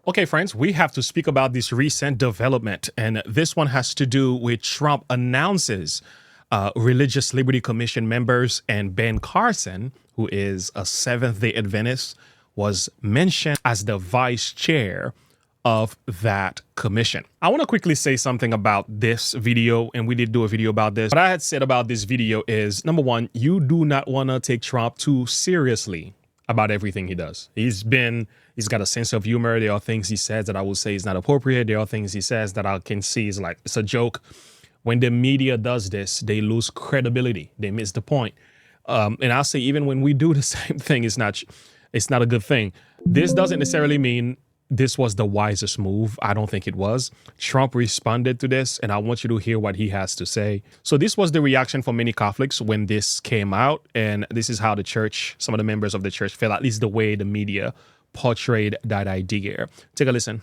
Okay, friends, we have to speak about this recent development, and this one has to do with Trump announces Religious Liberty Commission members, and Ben Carson, who is a Seventh-day Adventist, was mentioned as the vice chair of that commission. I want to quickly say something about this video, and we did do a video about this. What I had said about this video is, number one, you do not want to take Trump too seriously about everything he does. He's got a sense of humor. There are things he says that I will say is not appropriate. There are things he says that I can see is like, it's a joke. When the media does this, they lose credibility. They miss the point. And I'll say, even when we do the same thing, it's not a good thing. This doesn't necessarily mean this was the wisest move. I don't think it was. Trump responded to this, and I want you to hear what he has to say. So this was the reaction from many Catholics when this came out, and this is how the church, some of the members of the church felt, at least the way the media portrayed that idea. Take a listen.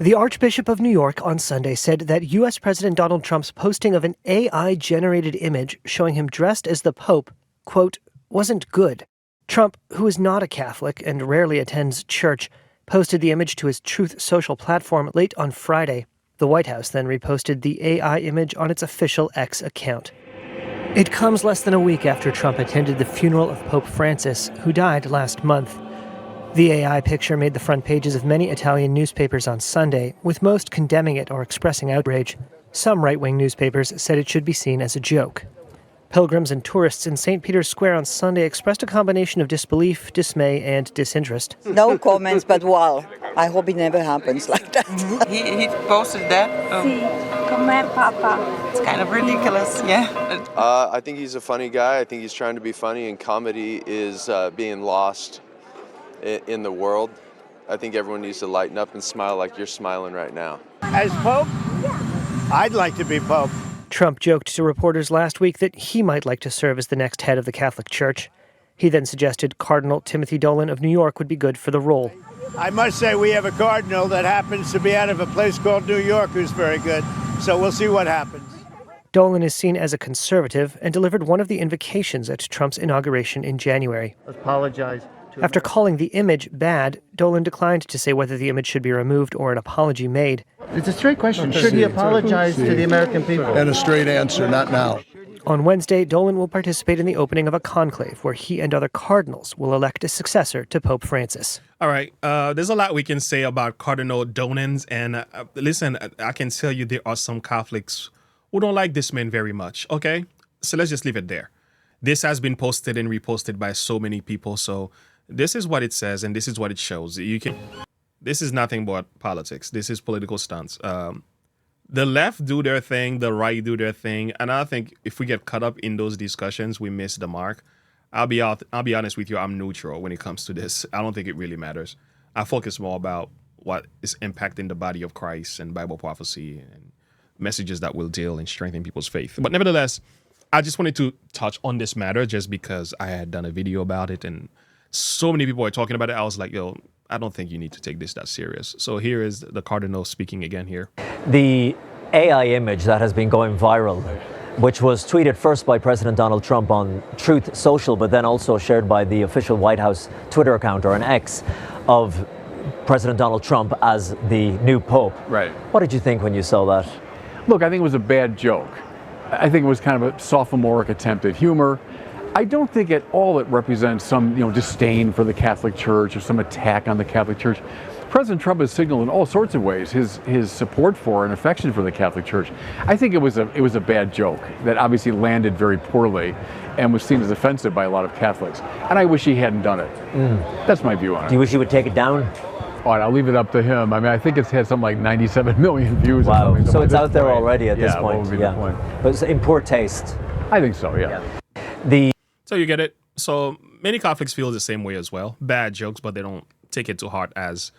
The Archbishop of New York on Sunday said that U.S. President Donald Trump's posting of an AI-generated image showing him dressed as the Pope, quote, wasn't good. Trump, who is not a Catholic and rarely attends church, posted the image to his Truth Social platform late on Friday. The White House then reposted the AI image on its official X account. It comes less than a week after Trump attended the funeral of Pope Francis, who died last month. The AI picture made the front pages of many Italian newspapers on Sunday, with most condemning it or expressing outrage. Some right-wing newspapers said it should be seen as a joke. Pilgrims and tourists in St. Peter's Square on Sunday expressed a combination of disbelief, dismay, and disinterest. No comments, but wow, I hope it never happens like that. He posted that. Sí, come Papa. It's kind of ridiculous, yeah. I think he's a funny guy. I think he's trying to be funny, and comedy is being lost in the world. I think everyone needs to lighten up and smile like you're smiling right now. As Pope? I'd like to be Pope. Trump joked to reporters last week that he might like to serve as the next head of the Catholic Church. He then suggested Cardinal Timothy Dolan of New York would be good for the role. I must say we have a cardinal that happens to be out of a place called New York who's very good, so we'll see what happens. Dolan is seen as a conservative and delivered one of the invocations at Trump's inauguration in January. Apologize. After calling the image bad, Dolan declined to say whether the image should be removed or an apology made. It's a straight question. Should he apologize to the American people? And a straight answer, not now. On Wednesday, Dolan will participate in the opening of a conclave where he and other cardinals will elect a successor to Pope Francis. All right. There's a lot we can say about Cardinal Donans. And listen, I can tell you there are some Catholics who don't like this man very much. Okay? So let's just leave it there. This has been posted and reposted by so many people. So this is what it says, and this is what it shows. This is nothing but politics. This is political stunts. The left do their thing, the right do their thing, and I think if we get caught up in those discussions, we miss the mark. I'll be honest with you. I'm neutral when it comes to this. I don't think it really matters. I focus more about what is impacting the body of Christ and Bible prophecy and messages that will deal and strengthen people's faith. But nevertheless, I just wanted to touch on this matter just because I had done a video about it and so many people were talking about it. I was like, yo, I don't think you need to take this that serious. So here is the Cardinal speaking again here. The AI image that has been going viral, which was tweeted first by President Donald Trump on Truth Social, but then also shared by the official White House Twitter account, or an X, of President Donald Trump as the new Pope. Right. What did you think when you saw that? Look, I think it was a bad joke. I think it was kind of a sophomoric attempt at humor. I don't think at all it represents some, disdain for the Catholic Church or some attack on the Catholic Church. President Trump has signaled in all sorts of ways his support for and affection for the Catholic Church. I think it was a bad joke that obviously landed very poorly and was seen as offensive by a lot of Catholics. And I wish he hadn't done it. That's my view on it. Do you wish he would take it down? All right, I'll leave it up to him. I mean, I think it's had something like 97 million views. Wow, or something. so it's out there already at this point. What would be the point? But it's in poor taste. I think so, yeah. So you get it. So many Catholics feel the same way as well. Bad jokes, but they don't take it to heart as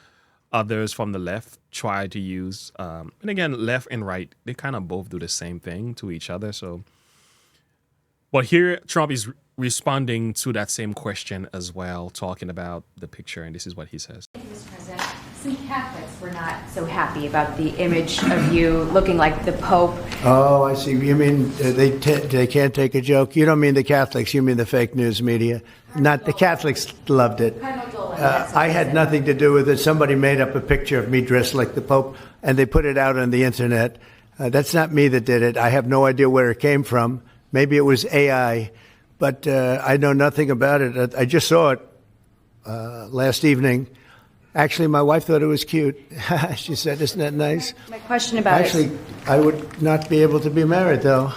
others from the left try to use. And again, left and right, they kind of both do the same thing to each other. So, but here Trump is responding to that same question as well, talking about the picture, and this is what he says. Mr. President, some Catholics were not so happy about the image of you looking like the Pope. Oh, I see. You mean they can't take a joke? You don't mean the Catholics, you mean the fake news media. Not the Catholics loved it. I had nothing to do with it. Somebody made up a picture of me dressed like the Pope, and they put it out on the internet. That's not me that did it. I have no idea where it came from. Maybe it was AI, but I know nothing about it. I just saw it last evening. Actually, my wife thought it was cute. She said, "Isn't that nice?" My question about Actually, I would not be able to be married, though.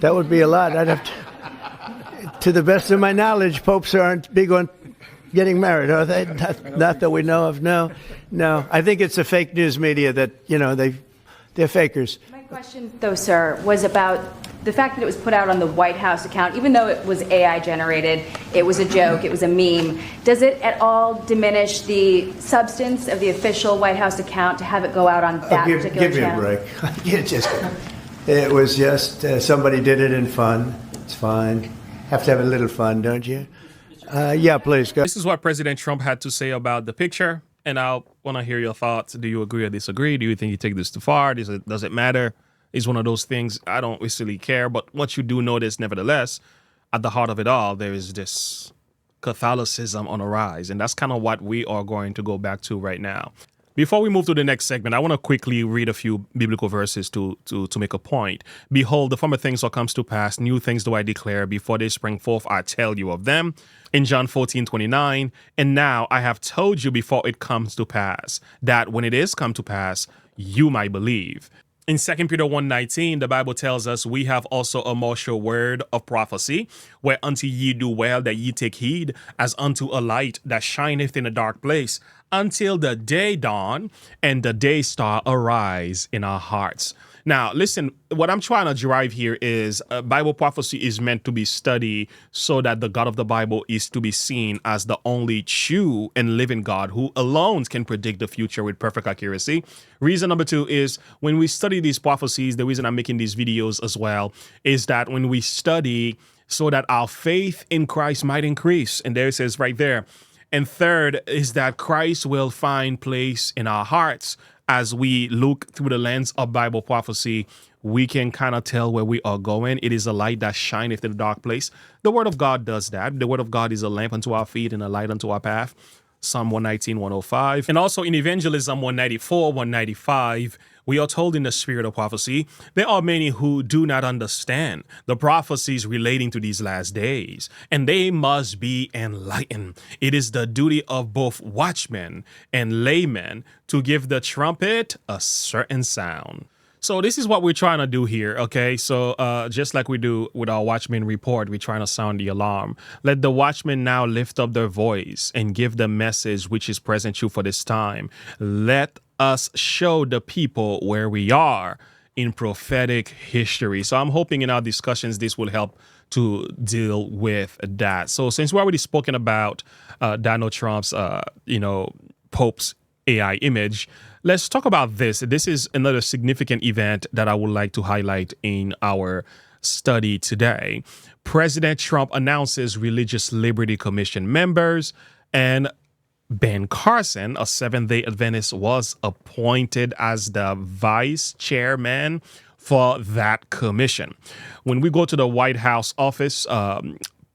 That would be a lot. I'd have to the best of my knowledge, popes aren't big on getting married, are they? Not that we know of. No. I think it's the fake news media that, they're fakers. My question, though, sir, was about the fact that it was put out on the White House account. Even though it was AI generated, it was a joke, it was a meme. Does it at all diminish the substance of the official White House account to have it go out on that particular channel? Give me a break. It was just somebody did it in fun. It's fine. Have to have a little fun, don't you? Yeah, please go. This is what President Trump had to say about the picture, and I want to hear your thoughts. Do you agree or disagree? Do you think you take this too far? Does it matter? It's one of those things I don't really care, but what you do notice, nevertheless, at the heart of it all, there is this Catholicism on a rise, and that's kind of what we are going to go back to right now. Before we move to the next segment, I want to quickly read a few biblical verses to make a point. Behold, the former things shall come to pass, new things do I declare, before they spring forth I tell you of them. In John 14:29, and now I have told you before it comes to pass, that when it is come to pass, you might believe. In 2 Peter 1:19, the Bible tells us we have also a more sure word of prophecy, whereunto ye do well that ye take heed, as unto a light that shineth in a dark place, until the day dawn and the day star arise in our hearts. Now, listen, what I'm trying to drive here is Bible prophecy is meant to be studied so that the God of the Bible is to be seen as the only true and living God who alone can predict the future with perfect accuracy. Reason number two is when we study these prophecies, the reason I'm making these videos as well is that when we study so that our faith in Christ might increase. And there it says right there. And third is that Christ will find place in our hearts. As we look through the lens of Bible prophecy, we can kind of tell where we are going. It is a light that shineth in a dark place. The Word of God does that. The Word of God is a lamp unto our feet and a light unto our path. Psalm 119, 105. And also in Evangelism 194, 195, we are told in the spirit of prophecy, there are many who do not understand the prophecies relating to these last days, and they must be enlightened. It is the duty of both watchmen and laymen to give the trumpet a certain sound. So this is what we're trying to do here, okay? So just like we do with our Watchmen report, we're trying to sound the alarm. Let the watchmen now lift up their voice and give the message which is present true for this time. Let us show the people where we are in prophetic history. So I'm hoping in our discussions this will help to deal with that. So since we already spoken about Donald Trump's, Pope's AI image, let's talk about this. This is another significant event that I would like to highlight in our study today. President Trump announces Religious Liberty Commission members, and Ben Carson, a Seventh-day Adventist, was appointed as the vice chairman for that commission. When we go to the White House office,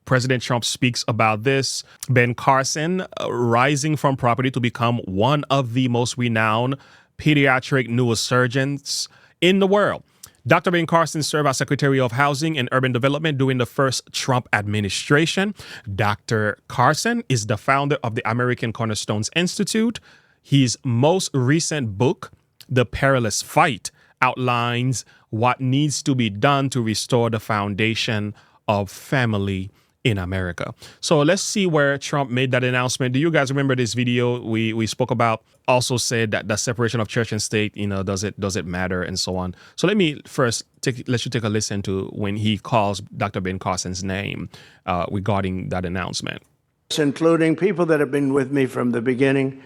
President Trump speaks about this. Ben Carson, rising from poverty to become one of the most renowned pediatric neurosurgeons in the world. Dr. Ben Carson served as Secretary of Housing and Urban Development during the first Trump administration. Dr. Carson is the founder of the American Cornerstones Institute. His most recent book, The Perilous Fight, outlines what needs to be done to restore the foundation of family in America. So let's see where Trump made that announcement. Do you guys remember this video we spoke about? Also said that the separation of church and state, does it matter and so on. So let me first let you take a listen to when he calls Dr. Ben Carson's name regarding that announcement. Including people that have been with me from the beginning.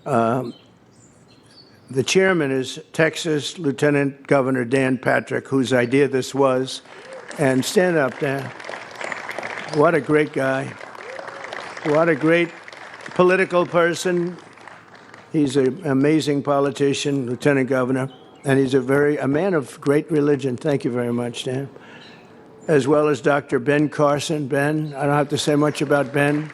The chairman is Texas Lieutenant Governor Dan Patrick, whose idea this was. And stand up, Dan. What a great guy. What a great political person. He's an amazing politician, lieutenant governor, and he's a man of great religion. Thank you very much, Dan. As well as Dr. Ben Carson. Ben, I don't have to say much about Ben.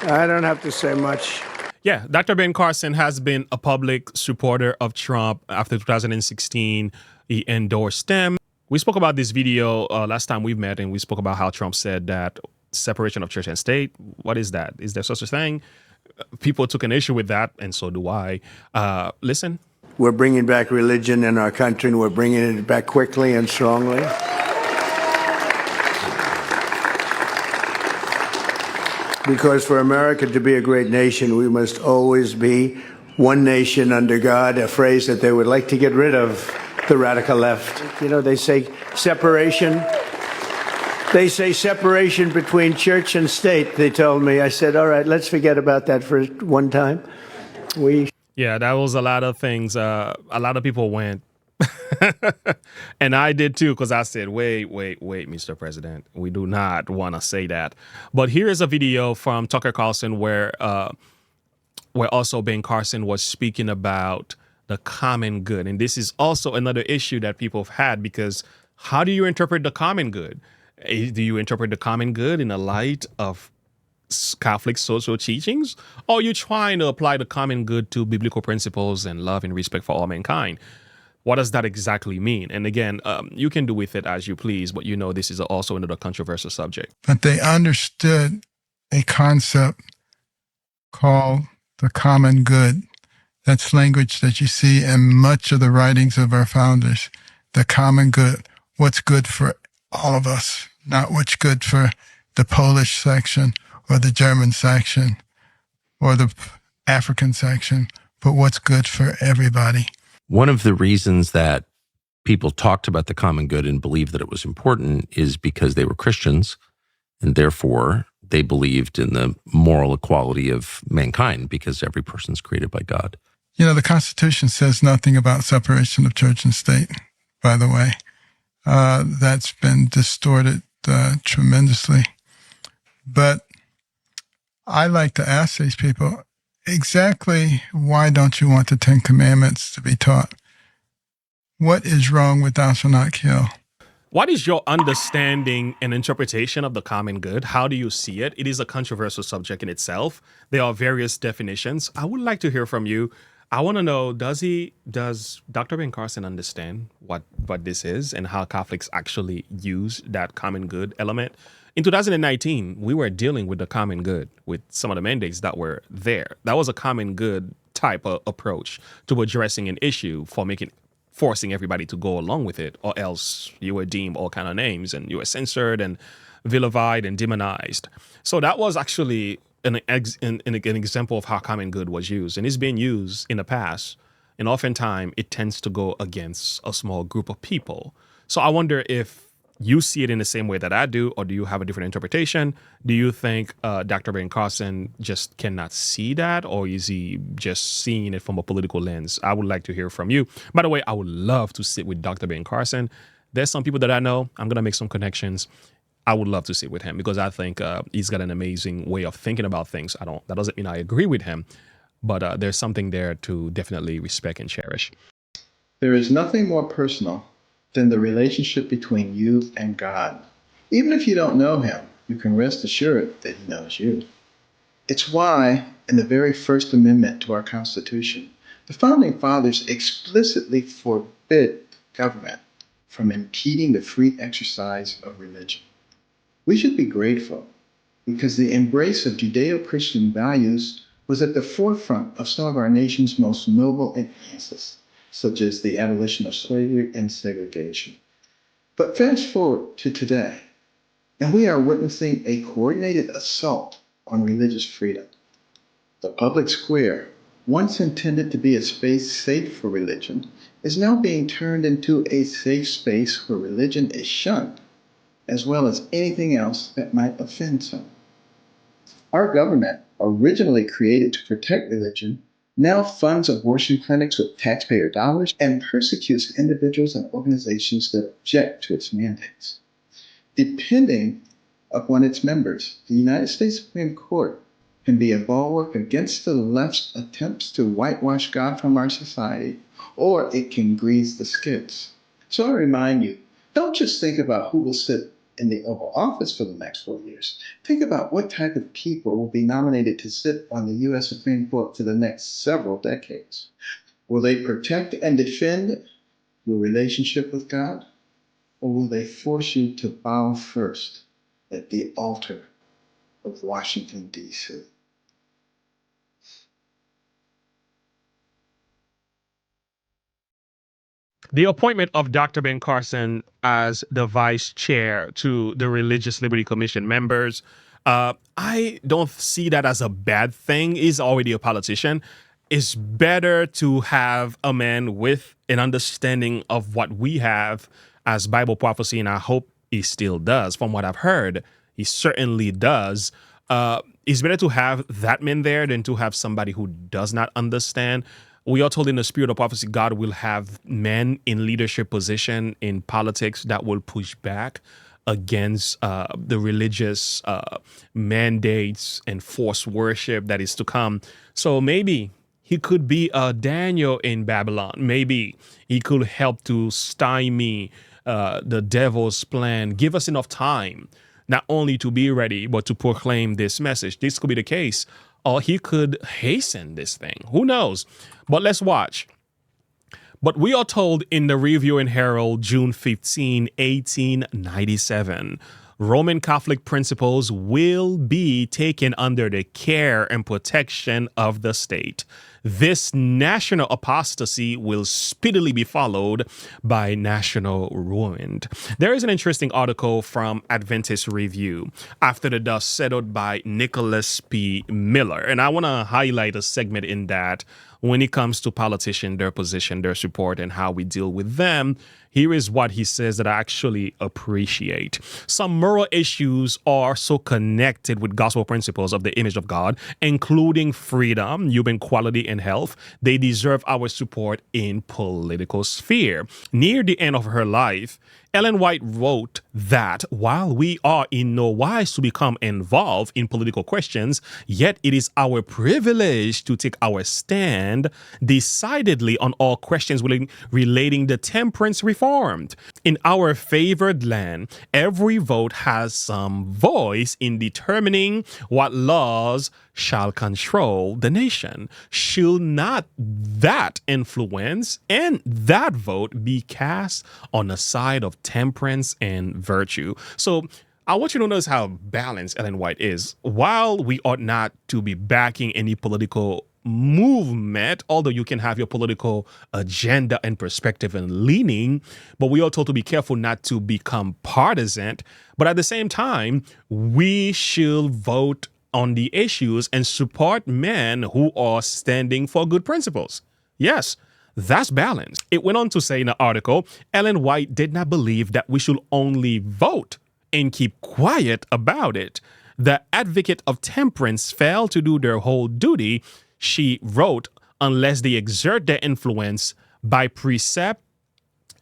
I don't have to say much. Yeah, Dr. Ben Carson has been a public supporter of Trump. After 2016, he endorsed him. We spoke about this video last time we met, and we spoke about how Trump said that separation of church and state. What is that? Is there such a thing? People took an issue with that, and so do I. Listen. We're bringing back religion in our country, and we're bringing it back quickly and strongly. Because for America to be a great nation, we must always be one nation under God, a phrase that they would like to get rid of, the radical left. You know, they say separation. They say separation between church and state, they told me. I said, all right, let's forget about that for one time. Yeah, that was a lot of things. A lot of people went. And I did too, because I said, wait, Mr. President, we do not want to say that. But here is a video from Tucker Carlson where also Ben Carson was speaking about the common good. And this is also another issue that people have had, because how do you interpret the common good? Do you interpret the common good in the light of Catholic social teachings? Or are you trying to apply the common good to biblical principles and love and respect for all mankind? What does that exactly mean? And again, you can do with it as you please, but you know this is also another controversial subject. But they understood a concept called the common good. That's language that you see in much of the writings of our founders. The common good, what's good for all of us, not what's good for the Polish section or the German section or the African section, but what's good for everybody. One of the reasons that people talked about the common good and believed that it was important is because they were Christians, and therefore they believed in the moral equality of mankind, because every person's created by God. You know, the Constitution says nothing about separation of church and state, by the way. That's been distorted tremendously. But I like to ask these people, exactly why don't you want the 10 Commandments to be taught? What is wrong with thou shalt not kill? What is your understanding and interpretation of the common good? How do you see it? It is a controversial subject in itself. There are various definitions. I would like to hear from you. I want to know, does Dr. Ben Carson understand what this is and how Catholics actually use that common good element? In 2019, we were dealing with the common good with some of the mandates that were there. That was a common good type of approach to addressing an issue, forcing everybody to go along with it, or else you were deemed all kind of names and you were censored and vilified and demonized. So that was actually an example of how common good was used, and it's been used in the past. And oftentimes it tends to go against a small group of people. So I wonder if you see it in the same way that I do, or do you have a different interpretation? Do you think Dr. Ben Carson just cannot see that, or is he just seeing it from a political lens? I would like to hear from you. By the way, I would love to sit with Dr. Ben Carson. There's some people that I know. I'm going to make some connections. I would love to sit with him because I think he's got an amazing way of thinking about things. That doesn't mean I agree with him, but there's something there to definitely respect and cherish. There is nothing more personal than the relationship between you and God. Even if you don't know him, you can rest assured that he knows you. It's why, in the very First Amendment to our Constitution, the Founding Fathers explicitly forbid government from impeding the free exercise of religion. We should be grateful because the embrace of Judeo-Christian values was at the forefront of some of our nation's most noble advances, such as the abolition of slavery and segregation. But fast forward to today, and we are witnessing a coordinated assault on religious freedom. The public square, once intended to be a space safe for religion, is now being turned into a safe space where religion is shunned, as well as anything else that might offend some. Our government, originally created to protect religion, now funds abortion clinics with taxpayer dollars and persecutes individuals and organizations that object to its mandates. Depending upon its members, the United States Supreme Court can be a bulwark against the left's attempts to whitewash God from our society, or it can grease the skids. So I remind you, don't just think about who will sit in the Oval Office for the next 4 years, think about what type of people will be nominated to sit on the U.S. Supreme Court for the next several decades. Will they protect and defend your relationship with God, or will they force you to bow first at the altar of Washington, D.C.? The appointment of Dr. Ben Carson as the vice chair to the Religious Liberty Commission members, I don't see that as a bad thing. He's already a politician. It's better to have a man with an understanding of what we have as Bible prophecy, and I hope he still does. From what I've heard, he certainly does. It's better to have that man there than to have somebody who does not understand. We are told in the spirit of prophecy, God will have men in leadership position in politics that will push back against the religious mandates and forced worship that is to come. So maybe he could be a Daniel in Babylon. Maybe he could help to stymie the devil's plan. Give us enough time, not only to be ready, but to proclaim this message. This could be the case. Or he could hasten this thing. Who knows? But let's watch. But we are told in the Review and Herald, June 15, 1897, Roman Catholic principles will be taken under the care and protection of the state. This national apostasy will speedily be followed by national ruin. There is an interesting article from Adventist Review, After the Dust Settled, by Nicholas P. Miller. And I want to highlight a segment in that when it comes to politicians, their position, their support, and how we deal with them. Here is what he says that I actually appreciate. Some moral issues are so connected with gospel principles of the image of God, including freedom, human equality, and health. They deserve our support in political sphere. Near the end of her life, Ellen White wrote that while we are in no wise to become involved in political questions, yet it is our privilege to take our stand decidedly on all questions relating to temperance reformed. In our favored land, every vote has some voice in determining what laws shall control the nation. Should not that influence and that vote be cast on the side of temperance and virtue? So I want you to notice how balanced Ellen White is. While we ought not to be backing any political movement, although you can have your political agenda and perspective and leaning, but we are told to be careful not to become partisan. But at the same time, we should vote on the issues and support men who are standing for good principles. Yes, that's balance. It went on to say in the article, Ellen White did not believe that we should only vote and keep quiet about it. The advocate of temperance failed to do their whole duty, she wrote, unless they exert their influence by precept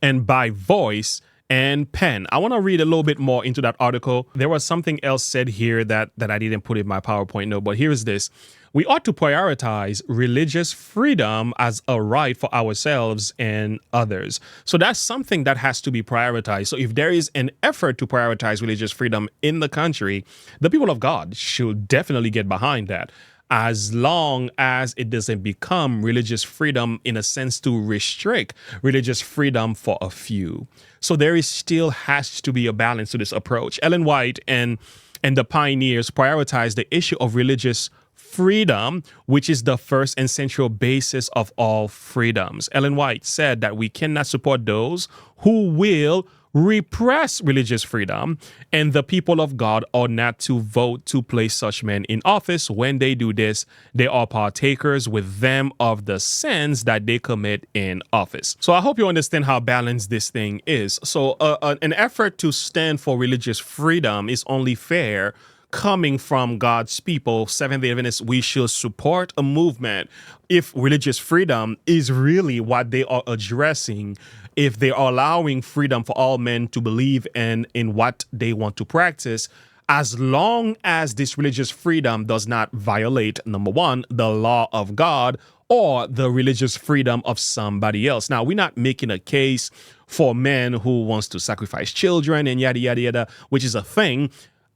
and by voice and pen. I want to read a little bit more into that article. There was something else said here that I didn't put in my PowerPoint note, but here's this. We ought to prioritize religious freedom as a right for ourselves and others. So that's something that has to be prioritized. So if there is an effort to prioritize religious freedom in the country, the people of God should definitely get behind that, as long as it doesn't become religious freedom in a sense to restrict religious freedom for a few. So there is still has to be a balance to this approach. Ellen White and the pioneers prioritized the issue of religious freedom, which is the first and central basis of all freedoms. Ellen White said that we cannot support those who will repress religious freedom, and the people of God are not to vote to place such men in office. When they do this, they are partakers with them of the sins that they commit in office. So I hope you understand how balanced this thing is. So an effort to stand for religious freedom is only fair coming from God's people. Seventh-day Adventists, we should support a movement if religious freedom is really what they are addressing, if they are allowing freedom for all men to believe in what they want to practice, as long as this religious freedom does not violate, number one, the law of God, or the religious freedom of somebody else. Now, we're not making a case for men who wants to sacrifice children and yada, yada, yada, which is a thing.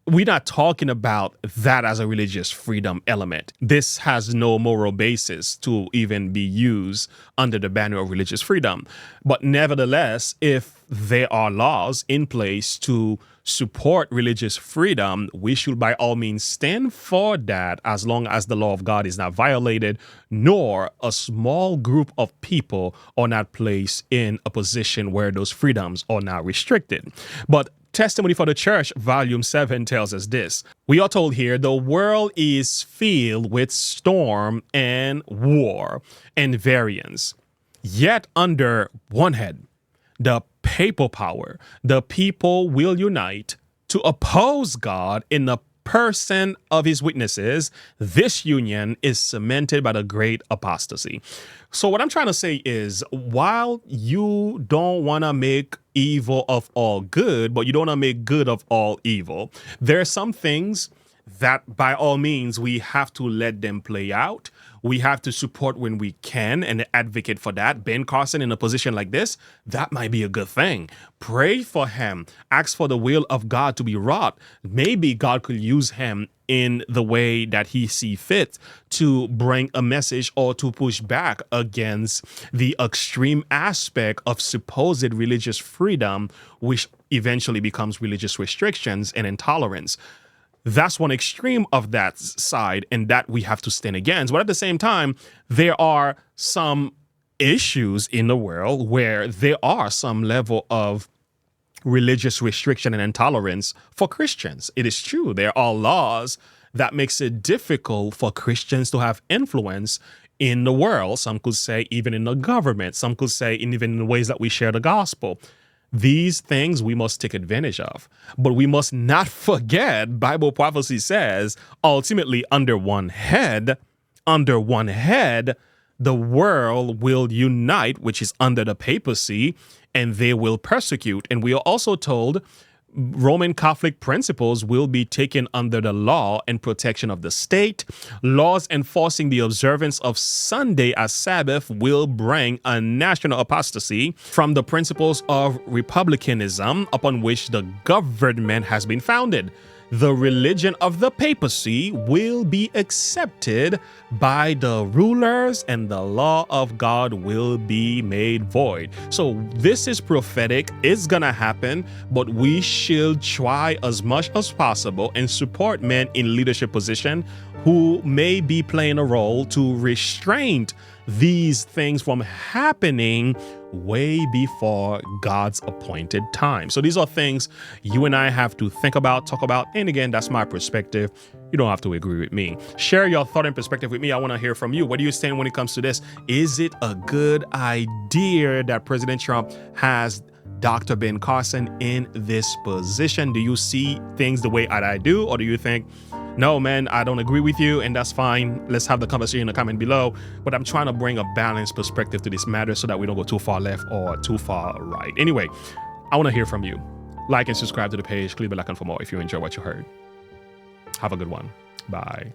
We're not talking about that as a religious freedom element. This has no moral basis to even be used under the banner of religious freedom. But nevertheless, if there are laws in place to support religious freedom, we should by all means stand for that as long as the law of God is not violated, nor a small group of people are not placed in a position where those freedoms are now restricted. But Testimony for the Church, Volume 7, tells us this. We are told here, the world is filled with storm and war and variance. Yet under one head, the papal power, the people will unite to oppose God in the person of his witnesses. This union is cemented by the great apostasy. So what I'm trying to say is, while you don't want to make evil of all good, but you don't want to make good of all evil, there are some things that by all means we have to let them play out. We have to support when we can and advocate for that. Ben Carson in a position like this, that might be a good thing. Pray for him. Ask for the will of God to be wrought. Maybe God could use him in the way that he sees fit to bring a message or to push back against the extreme aspect of supposed religious freedom, which eventually becomes religious restrictions and intolerance. That's one extreme of that side, and that we have to stand against. But at the same time, there are some issues in the world where there are some level of religious restriction and intolerance for Christians. It is true. There are laws that makes it difficult for Christians to have influence in the world. Some could say even in the government. Some could say even in the ways that we share the gospel. These things we must take advantage of. But we must not forget, Bible prophecy says, ultimately under one head, the world will unite, which is under the papacy, and they will persecute. And we are also told Roman Catholic principles will be taken under the law and protection of the state. Laws enforcing the observance of Sunday as Sabbath will bring a national apostasy from the principles of republicanism upon which the government has been founded. The religion of the papacy will be accepted by the rulers and the law of God will be made void. So this is prophetic. It's gonna happen, but we should try as much as possible and support men in leadership position who may be playing a role to restrain these things from happening way before God's appointed time. So these are things you and I have to think about, talk about. And again, that's my perspective. You don't have to agree with me. Share your thought and perspective with me. I want to hear from you. What do you stand when it comes to this? Is it a good idea that President Trump has Dr. Ben Carson in this position? Do you see things the way I do? Or do you think, no, man, I don't agree with you, and that's fine. Let's have the conversation in the comment below. But I'm trying to bring a balanced perspective to this matter so that we don't go too far left or too far right. Anyway, I want to hear from you. Like and subscribe to the page. Click the bell icon for more if you enjoy what you heard. Have a good one. Bye.